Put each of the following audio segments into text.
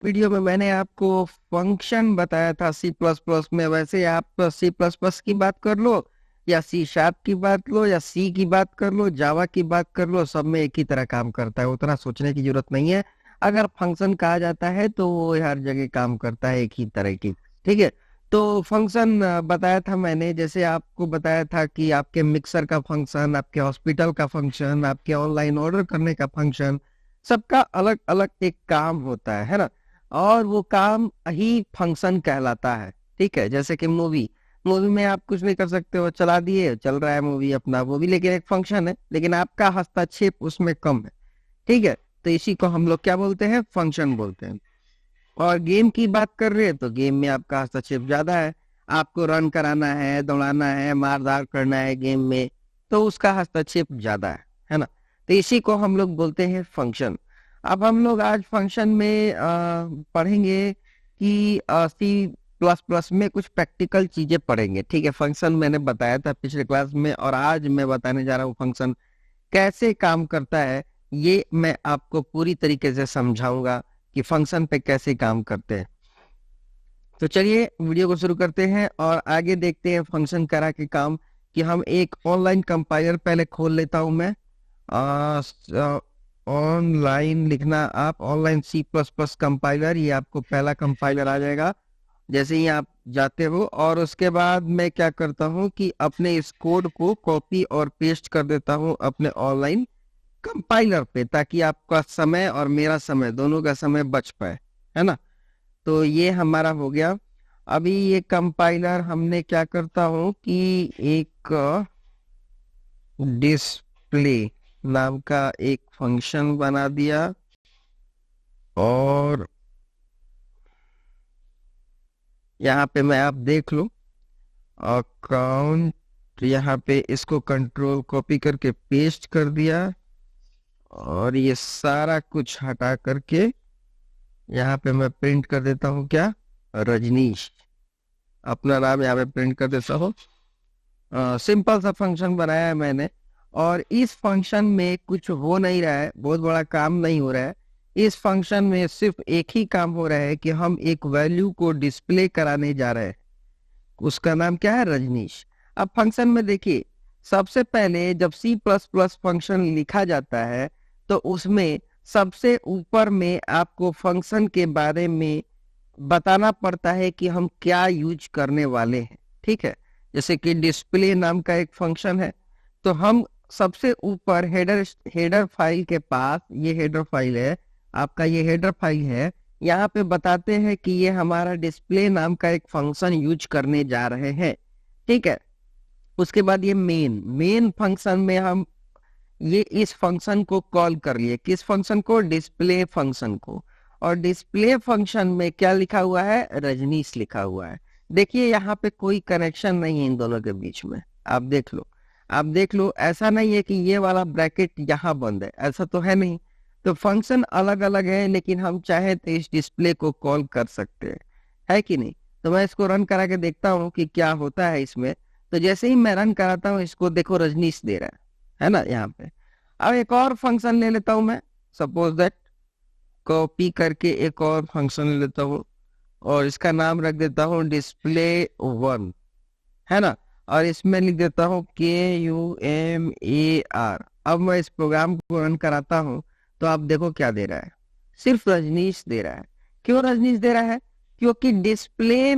Video में मैंने आपको फंक्शन बताया था सी प्लस प्लस में। वैसे आप सी प्लस प्लस की बात कर लो या सी शार्प की बात लो या सी की बात कर लो, जावा की बात कर लो, सब में एक ही तरह काम करता है, उतना सोचने की जरूरत नहीं है। अगर फंक्शन कहा जाता है तो वो हर जगह काम करता है एक ही तरह की। ठीक है। तो फंक्शन बताया था मैंने, जैसे आपको बताया था कि आपके मिक्सर का फंक्शन, आपके हॉस्पिटल का फंक्शन, आपके ऑनलाइन ऑर्डर करने का फंक्शन, सबका अलग अलग एक काम होता है ना। और वो काम ही फंक्शन कहलाता है। ठीक है। जैसे कि मूवी, मूवी में आप कुछ नहीं कर सकते हो, चला दिए चल रहा है मूवी अपना, वो भी लेकिन एक फंक्शन है, लेकिन आपका हस्तक्षेप उसमें कम है। ठीक है। तो इसी को हम लोग क्या बोलते हैं, फंक्शन बोलते हैं। और गेम की बात कर रहे हैं तो गेम में आपका हस्तक्षेप ज्यादा है। आपको रन कराना है, दौड़ाना है, मारधार करना है गेम में, तो उसका हस्तक्षेप ज्यादा है ना। तो इसी को हम लोग बोलते हैं फंक्शन। अब हम लोग आज फंक्शन में पढ़ेंगे कि सी प्लस प्लस में कुछ प्रैक्टिकल चीजें पढ़ेंगे। ठीक है। फंक्शन मैंने बताया था पिछले क्लास में, और आज मैं बताने जा रहा हूँ फंक्शन कैसे काम करता है। ये मैं आपको पूरी तरीके से समझाऊंगा कि फंक्शन पे कैसे काम करते हैं। तो चलिए वीडियो को शुरू करते हैं और आगे देखते हैं फंक्शन करा के काम। कि हम एक ऑनलाइन कंपाइलर पहले खोल लेता हूं मैं। ऑनलाइन लिखना आप, online C plus plus compiler, ये आपको पहला कंपाइलर आ जाएगा जैसे ही आप जाते हो। और उसके बाद मैं क्या करता हूँ कि अपने इस कोड को कॉपी और पेस्ट कर देता हूँ अपने ऑनलाइन कंपाइलर पे, ताकि आपका समय और मेरा समय दोनों का समय बच पाए, है ना। तो ये हमारा हो गया। अभी ये कंपाइलर हमने क्या करता हूँ कि एक डिस्प्ले नाम का एक फंक्शन बना दिया। और यहाँ पे मैं, आप देख लो, अकाउंट, यहाँ पे इसको कंट्रोल कॉपी करके पेस्ट कर दिया। और ये सारा कुछ हटा करके यहाँ पे मैं प्रिंट कर देता हूँ क्या, रजनीश, अपना नाम यहाँ पे प्रिंट कर देता हूँ। सिंपल सा फंक्शन बनाया है मैंने। और इस फंक्शन में कुछ हो नहीं रहा है, बहुत बड़ा काम नहीं हो रहा है। इस फंक्शन में सिर्फ एक ही काम हो रहा है कि हम एक वैल्यू को डिस्प्ले कराने जा रहे हैं, उसका नाम क्या है, रजनीश। अब फंक्शन में देखिए, सबसे पहले जब सी प्लस प्लस फंक्शन लिखा जाता है तो उसमें सबसे ऊपर में आपको फंक्शन के बारे में बताना पड़ता है कि हम क्या यूज करने वाले हैं। ठीक है। जैसे कि डिस्प्ले नाम का एक फंक्शन है, तो हम सबसे ऊपर हेडर हेडर फाइल के पास, ये हेडर फाइल है आपका, ये हेडर फाइल है, यहाँ पे बताते हैं कि ये हमारा डिस्प्ले नाम का एक फंक्शन यूज करने जा रहे हैं। ठीक है। उसके बाद ये मेन मेन फंक्शन में हम ये इस फंक्शन को कॉल कर लिए, किस फंक्शन को, डिस्प्ले फंक्शन को। और डिस्प्ले फंक्शन में क्या लिखा हुआ है, रजनीश लिखा हुआ है। देखिए यहाँ पे कोई कनेक्शन नहीं है इन दोनों के बीच में, आप देख लो। आप देख लो, ऐसा नहीं है कि ये वाला ब्रैकेट यहाँ बंद है, ऐसा तो है नहीं। तो फंक्शन अलग अलग है, लेकिन हम चाहे तो इस डिस्प्ले को कॉल कर सकते हैं, है कि नहीं। तो मैं इसको रन करा के देखता हूँ कि क्या होता है इसमें। तो जैसे ही मैं रन कराता हूँ इसको, देखो रजनीश दे रहा है ना यहाँ पे। अब एक और फंक्शन ले लेता हूं मैं, सपोज दैट, कॉपी करके एक और फंक्शन ले लेता हूँ और इसका नाम रख देता हूँ डिस्प्ले वन, है ना। और इसमें लिख देता हूँ KUMAR। अब मैं इस प्रोग्राम को रन कराता हूँ तो आप देखो क्या दे रहा है, सिर्फ रजनीश दे रहा है। क्यों रजनीश दे रहा है, क्योंकि डिस्प्ले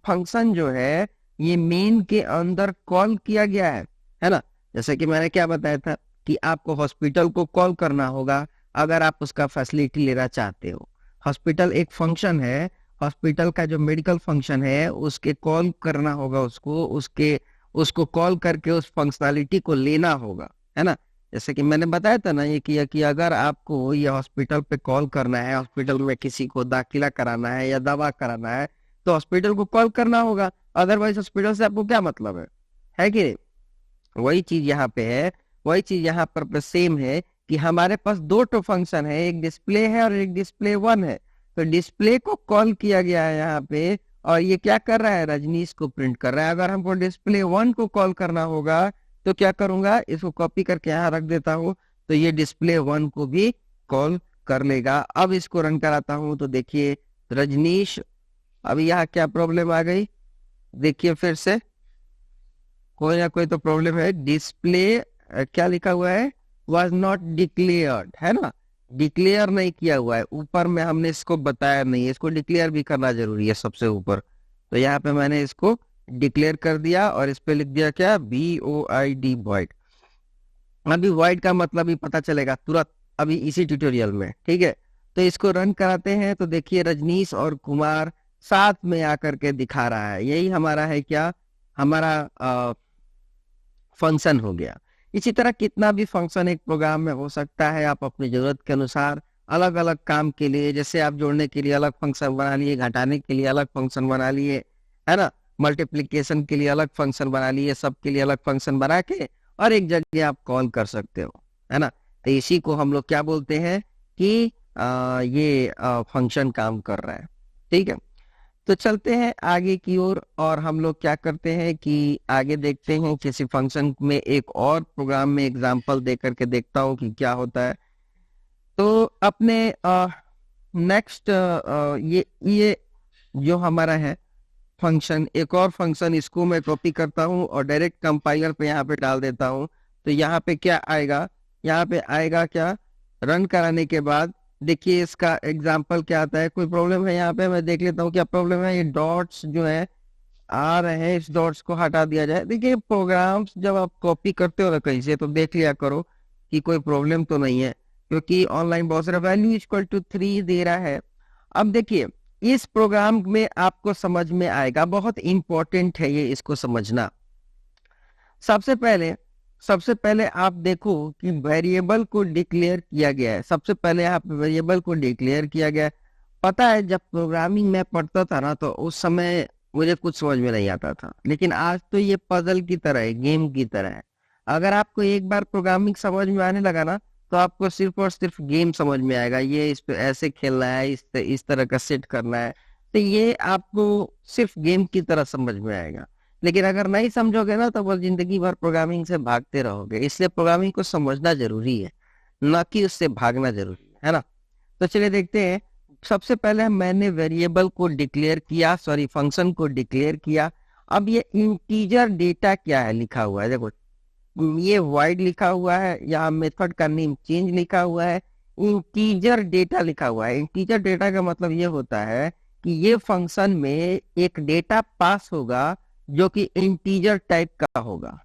फंक्शन जो है ये मेन के अंदर कॉल किया गया है ना। जैसे कि मैंने क्या बताया था कि आपको हॉस्पिटल को कॉल करना होगा अगर आप उसका फैसिलिटी लेना चाहते हो। हॉस्पिटल एक फंक्शन है, हॉस्पिटल का जो मेडिकल फंक्शन है उसके कॉल करना होगा, उसको उसके उसको कॉल करके उस फंक्शनैलिटी को लेना होगा, है ना। जैसे कि मैंने बताया था ना ये कि अगर आपको ये हॉस्पिटल पे कॉल करना है, हॉस्पिटल में किसी को दाखिला कराना है या दवा कराना है, तो हॉस्पिटल को कॉल करना होगा। अदरवाइज हॉस्पिटल से आपको क्या मतलब है कि नहीं। वही चीज यहाँ पे है, वही चीज यहाँ पर सेम है कि हमारे पास दो तो फंक्शन है, एक डिस्प्ले है और एक डिस्प्ले वन है। तो डिस्प्ले को कॉल किया गया है यहाँ पे, और ये क्या कर रहा है, रजनीश को प्रिंट कर रहा है। अगर हमको डिस्प्ले वन को कॉल करना होगा तो क्या करूंगा, इसको कॉपी करके यहाँ रख देता हूँ, तो ये डिस्प्ले वन को भी कॉल कर लेगा। अब इसको रन कराता हूँ तो देखिए रजनीश, अभी यहाँ क्या प्रॉब्लम आ गई, देखिए फिर से कोई ना कोई तो प्रॉब्लम है। डिस्प्ले क्या लिखा हुआ है, वॉज नॉट डिक्लेयर्ड, है ना, डिक्लेयर नहीं किया हुआ है ऊपर में, हमने इसको बताया नहीं है, इसको डिक्लेयर भी करना जरूरी है सबसे ऊपर। तो यहाँ पे मैंने इसको डिक्लेयर कर दिया और इस पे लिख दिया क्या, VOID void। अभी void का मतलब ही पता चलेगा तुरंत अभी इसी ट्यूटोरियल में, ठीक है। तो इसको रन कराते हैं तो देखिए रजनीश और कुमार साथ में आकर के दिखा रहा है, यही हमारा है क्या, हमारा फंक्शन हो गया। इसी तरह कितना भी फंक्शन एक प्रोग्राम में हो सकता है, आप अपनी जरूरत के अनुसार अलग अलग काम के लिए, जैसे आप जोड़ने के लिए अलग फंक्शन बना लिए, घटाने के लिए अलग फंक्शन बना लिए, है ना, मल्टीप्लिकेशन के लिए अलग फंक्शन बना लिए, सबके लिए अलग फंक्शन बना के और एक जगह आप कॉल कर सकते हो, है ना। तो इसी को हम लोग क्या बोलते हैं कि ये फंक्शन काम कर रहा है, ठीक है। तो चलते हैं आगे की ओर और हम लोग क्या करते हैं कि आगे देखते हैं किसी फंक्शन में, एक और प्रोग्राम में एग्जांपल दे करके देखता हूं कि क्या होता है। तो अपने नेक्स्ट ये जो हमारा है फंक्शन, एक और फंक्शन, इसको मैं कॉपी करता हूं और डायरेक्ट कंपाइलर पे यहाँ पे डाल देता हूं। तो यहाँ पे क्या आएगा, यहाँ पे आएगा क्या, रन कराने के बाद देखिए इसका एग्जाम्पल क्या आता है। कोई प्रॉब्लम है यहाँ पे, मैं देख लेता हूँ क्या प्रॉब्लम है। ये डॉट्स जो है आ रहे हैं, इस डॉट्स को हटा दिया जाए। देखिए प्रोग्राम्स जब आप कॉपी करते हो ना कहीं से, तो देख लिया करो कि कोई प्रॉब्लम तो नहीं है, क्योंकि ऑनलाइन बहुत सारा वैल्यू इक्वल टू 3 दे रहा है। अब देखिए इस प्रोग्राम में आपको समझ में आएगा, बहुत इंपॉर्टेंट है ये, इसको समझना। सबसे पहले आप देखो कि वेरिएबल को डिक्लेयर किया गया है। सबसे पहले आप वेरिएबल को डिक्लेयर किया गया है। पता है जब प्रोग्रामिंग मैं पढ़ता था ना, तो उस समय मुझे कुछ समझ में नहीं आता था, लेकिन आज तो ये पजल की तरह है, गेम की तरह है। अगर आपको एक बार प्रोग्रामिंग समझ में आने लगा ना, तो आपको सिर्फ और सिर्फ गेम समझ में आएगा। ये इस पे ऐसे खेलना है, इस तरह का सेट करना है, तो ये आपको सिर्फ गेम की तरह समझ में आएगा। लेकिन अगर नहीं समझोगे ना, तो बस जिंदगी भर प्रोग्रामिंग से भागते रहोगे। इसलिए प्रोग्रामिंग को समझना जरूरी है, ना कि उससे भागना जरूरी है ना। तो चलिए देखते हैं। सबसे पहले मैंने वेरिएबल को डिक्लेयर किया, सॉरी फंक्शन को डिक्लेयर किया। अब ये इंटीजर डेटा क्या है लिखा हुआ है, देखो ये void लिखा हुआ है, यहाँ मेथड का नेम चेंज लिखा हुआ है, इंटीजर डेटा लिखा हुआ है। इंटीजर डेटा का मतलब ये होता है कि ये फंक्शन में एक डेटा पास होगा जो कि इंटीजर टाइप का होगा,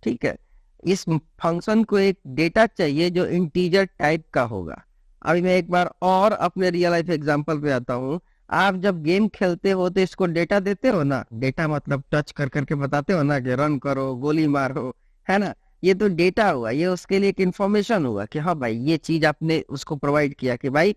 ठीक है। इस फंक्शन को एक डेटा चाहिए जो इंटीजर टाइप का होगा। अभी मैं एक बार और अपने रियल लाइफ एग्जांपल पे आता हूँ। आप जब गेम खेलते हो तो इसको डेटा देते हो ना, डेटा मतलब टच कर करके बताते हो ना कि रन करो, गोली मारो, है ना। ये तो डेटा हुआ, ये उसके लिए एक इंफॉर्मेशन हुआ कि हाँ भाई ये चीज आपने उसको प्रोवाइड किया, कि भाई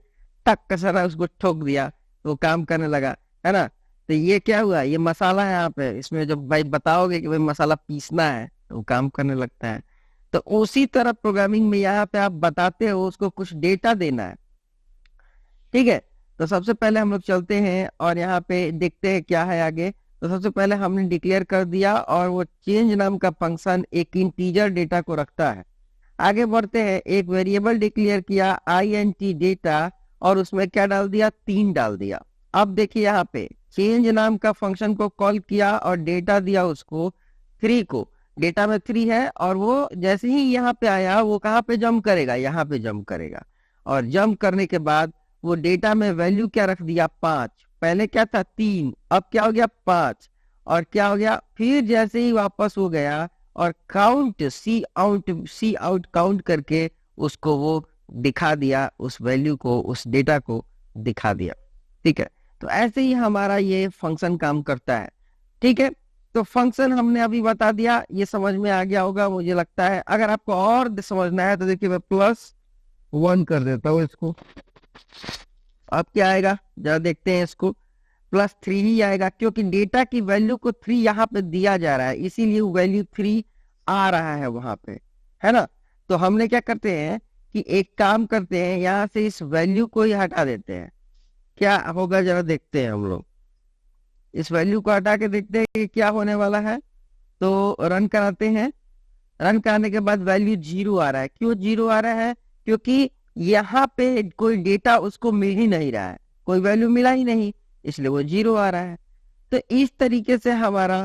टक कसरा उसको ठोक दिया तो काम करने लगा, है ना। तो ये क्या हुआ, ये मसाला है यहाँ पे, इसमें जब भाई बताओगे कि भाई मसाला पीसना है तो वो काम करने लगता है। तो उसी तरह प्रोग्रामिंग में यहाँ पे आप बताते हो, उसको कुछ डेटा देना है, ठीक है। तो सबसे पहले हम लोग चलते हैं और यहाँ पे देखते हैं क्या है आगे। तो सबसे पहले हमने डिक्लेयर कर दिया और वो चेंज नाम का फंक्शन एक इंटीजर डेटा को रखता है। आगे बढ़ते हैं, एक वेरिएबल डिक्लेयर किया INT डेटा, और उसमें क्या डाल दिया, 3 डाल दिया। अब देखिए यहाँ पे चेंज नाम का फंक्शन को कॉल किया और डेटा दिया उसको 3 को। डेटा में 3 है और वो जैसे ही यहाँ पे आया वो कहाँ पे जंप करेगा, यहाँ पे जंप करेगा। और जंप करने के बाद वो डेटा में वैल्यू क्या रख दिया, 5। पहले क्या था 3, अब क्या हो गया 5। और क्या हो गया, फिर जैसे ही वापस हो गया और काउंट सी आउट काउंट करके उसको वो दिखा दिया, उस वैल्यू को, उस डेटा को दिखा दिया, ठीक है। तो ऐसे ही हमारा ये फंक्शन काम करता है, ठीक है। तो फंक्शन हमने अभी बता दिया, ये समझ में आ गया होगा मुझे लगता है। अगर आपको और समझना है तो देखिए मैं +1 कर देता हूँ इसको। अब क्या आएगा जरा देखते हैं इसको, +3 ही आएगा, क्योंकि डेटा की वैल्यू को 3 यहाँ पे दिया जा रहा है, इसीलिए वैल्यू 3 आ रहा है वहां पे, है ना। तो हमने क्या करते हैं कि एक काम करते हैं, यहाँ से इस वैल्यू को ही हटा देते हैं। क्या होगा जरा देखते हैं हम लोग, इस वैल्यू को हटा के देखते हैं कि क्या होने वाला है। तो रन कराते हैं। रन कराने के बाद वैल्यू 0 आ रहा है। क्यों 0 आ रहा है, क्योंकि यहाँ पे कोई डेटा उसको मिल ही नहीं रहा है। कोई वैल्यू मिला ही नहीं, इसलिए वो 0 आ रहा है। तो इस तरीके से हमारा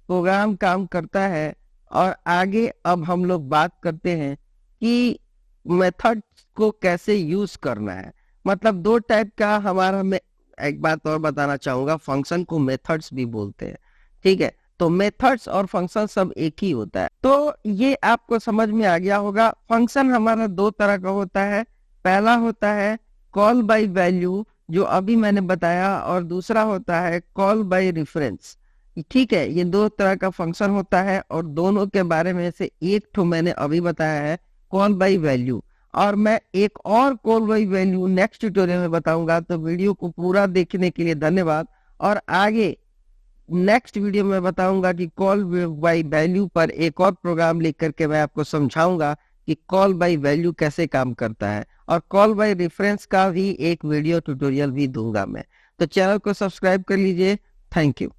प्रोग्राम काम करता है। और आगे अब हम लोग बात करते हैं कि मेथड को कैसे यूज करना है। मतलब दो टाइप का हमारा में, एक बात और बताना चाहूंगा, फंक्शन को मेथड्स भी बोलते हैं, ठीक है। तो मेथड्स और फंक्शन सब एक ही होता है। तो ये आपको समझ में आ गया होगा। फंक्शन हमारा दो तरह का होता है। पहला होता है कॉल बाय वैल्यू, जो अभी मैंने बताया, और दूसरा होता है कॉल बाय रेफरेंस, ठीक है। ये दो तरह का फंक्शन होता है और दोनों के बारे में से एक ठो मैंने अभी बताया है, कॉल बाय वैल्यू। और मैं एक और call by value next tutorial में बताऊंगा। तो वीडियो को पूरा देखने के लिए धन्यवाद। और आगे नेक्स्ट वीडियो में बताऊंगा कि कॉल बाय वैल्यू पर एक और प्रोग्राम लिख करके मैं आपको समझाऊंगा कि कॉल बाय वैल्यू कैसे काम करता है। और कॉल बाय रेफरेंस का भी एक वीडियो ट्यूटोरियल भी दूंगा मैं। तो चैनल को सब्सक्राइब कर लीजिए। Thank you.